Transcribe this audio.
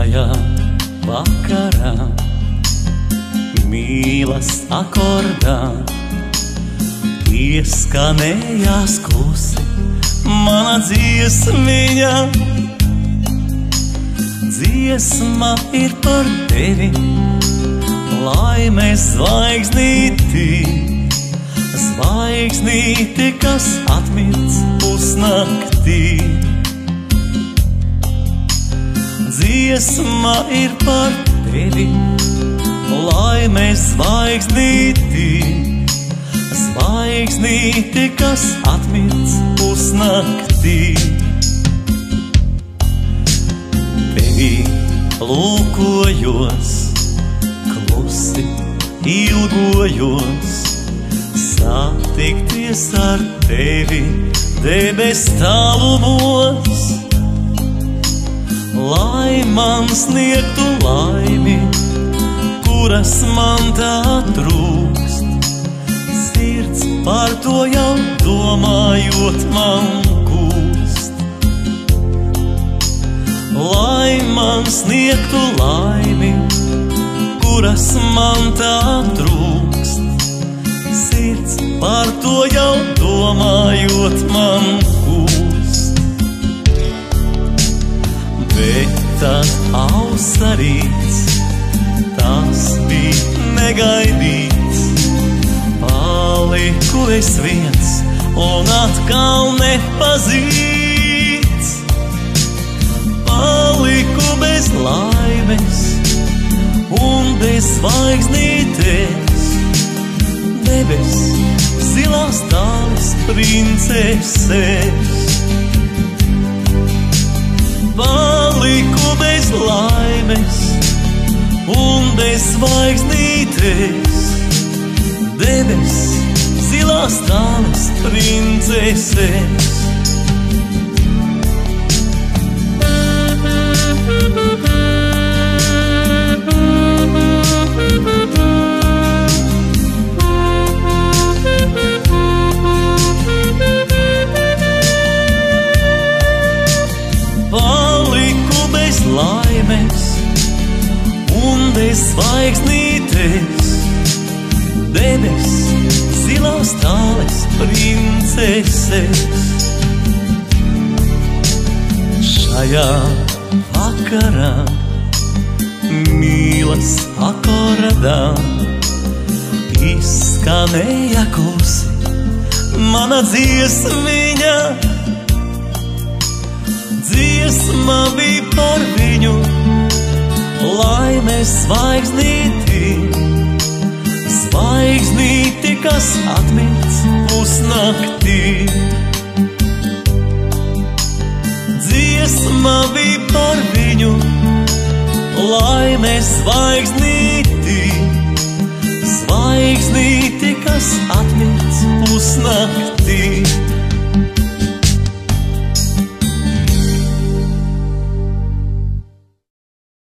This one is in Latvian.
Šajā vakarā mīlas akordā ieskanējās klusi mana dziesmiņa. Dziesma ir par tevi, laimēs zvaigznīti, zvaigznīti, kas atmirts pusnaktī. Dziesma ir par tevi, laimēs zvaigznīti, zvaigznīti, kas atmirts pusnaktī. Tevi lūkojos, klusi ilgojos, satikties ar tevi debes tālumos, lai man sniegtu laimi, kuras man tā trūkst. Sirds par to jau domājot man kūst. Lai man sniegtu laimi, kuras man tā trūkst. Sirds par to jau domājot man kūst. Bet tad ausarīts, tas bija negaidīts. Paliku es viens un atkal nepazīts. Paliku bez laimes un bez zvaigznītes. Debes zilās tāles princeses. Paliku bez laimes un bez zvaigznītes. Debes zilās tāles princeses. Paliku bez laimes un bez zvaigznītes. Debes zilās tāles princeses. Šajā vakarā mīlas akordā izskanēja klusi mana dziesmiņa. Dziesma bija par viņu, laimēs zvaigznīti, zvaigznīti, kas atmirts pusnaktī. Dziesma bija par viņu, laimēs zvaigznīti, zvaigznīti, kas atmirts pusnaktī.